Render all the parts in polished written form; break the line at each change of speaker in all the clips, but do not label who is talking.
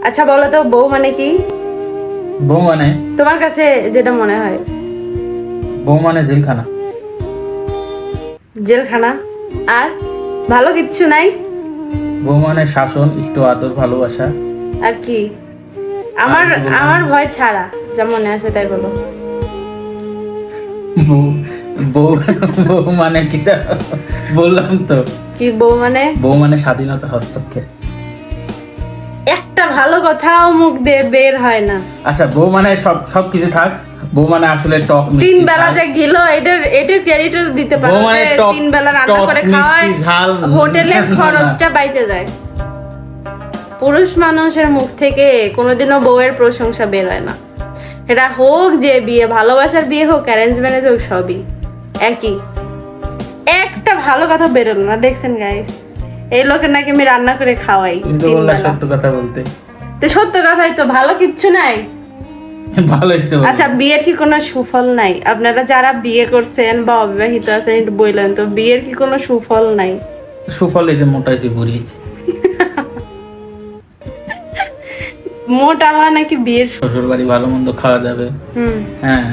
আচ্ছা বলো তো বউ মানে কি?
বউ মানে
তোমার কাছে যেটা মনে হয়।
বউ মানে জেলখানা।
জেলখানা? আর ভালো কিচ্ছু নাই?
বউ মানে শাসন, একটু আদর, ভালোবাসা।
আর কি? আমার
আর কি বললাম?
আমার ভয় ছাড়া যা মনে আসে তাই বলো।
বউ বউ বউ মানে কি তা বললাম তো।
কি বউ মানে?
বউ মানে স্বাধীনতা, হস্তক্ষেপ।
একটা ভালো কথাও মুখ দিয়ে বের হয় না।
আচ্ছা, বউ মানে সব কিছু থাক, বউ মানে আসলে টক মিষ্টি
তিন বেলা
ঝাল।
যে গিলো এটার ক্রেডিট দিতে পারো
বউ মানে
যে
টক
তিন বেলা রান্না
টক
করে
মিষ্টি
খাওয়ায়,
ঝাল।
হোটেলের
না, না।
খরচটা বাইচে যায়। পুরুষ মানুষের মুখ থেকে কোনোদিনও বউয়ের প্রশংসা বের হয় না। এটা হোক যে বিয়ে, ভালোবাসার বিয়ে হোক, অ্যারেঞ্জ ম্যারেজ হোক, সবই একই। একটা ভালো কথা বেরোলো না, দেখছেন গাইস? এই লোকের নাকি আমি রান্না করে খাওয়াই
তুমি তো
তিন
বললা
বেলা।
সত্য কথা বলতে।
তো সত্য কথাই তো, ভালো কিচ্ছু নাই।
ভালোই তো।
আচ্ছা, বিয়ের কি কোনো সুফল নাই? আপনারা যারা বিয়ে করছেন বা অবিবাহিত আছেন একটু বললেন তো, বিয়ের কি কোনো সুফল নাই?
সুফল এই যে মোটাইছে, ঘুরিয়েছে।
মোটা হওয়া নাকি বিয়ের
শ্বশুর বাড়ি ভালো মন্দ খাওয়া যাবে।
হুম।
হ্যাঁ,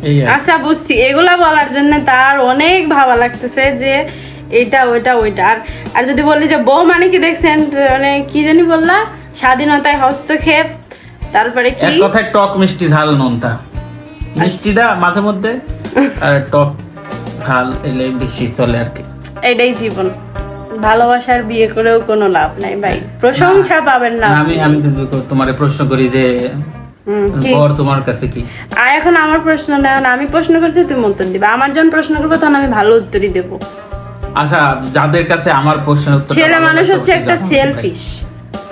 এই আর কি।
আচ্ছা বুঝছি, এগুলা বলার জন্য তার অনেক ভাবা লাগতেছে যে এটা ওইটা ওইটা। আর যদি বললি যে বউ মানে কি, দেখছেন মানে কি জানি বললা, স্বাধীনতায় হস্তক্ষেপ, তারপরে
এক
কি
কথায় টক মিষ্টি ঝাল নোনতা। মিষ্টিটা মাঝে মধ্যে, আর টক ঝাল এলে বেশি চলে আর কি।
এটাই জীবন। ভালোবাসার বিয়ে করেও কোনো লাভ নাই ভাই, প্রশংসা পাবেন না।
না, আমি যদি তোমারে প্রশ্ন করি যে
কি?
বর তোমার কাছে কি?
এখন আমার প্রশ্ন না, এখন আমি প্রশ্ন করছি, তুমি উত্তর দিবা। আমার যখন প্রশ্ন করবো তখন আমি ভালো উত্তরই দেবো।
আচ্ছা, যাদের কাছে আমার প্রশ্নের উত্তর
ছেলে মানুষ হচ্ছে একটা সেলফিশ।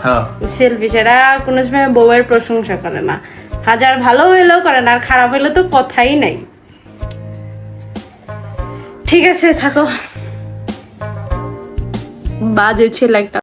হ্যাঁ,
সেলফিশ, এরা কোনো সময় বউয়ের প্রশংসা করে না। হাজার ভালো হইলেও করে না, আর খারাপ হইলে তো কথাই নাই। ঠিক আছে, থাকো। বাজে ছেলে একটা।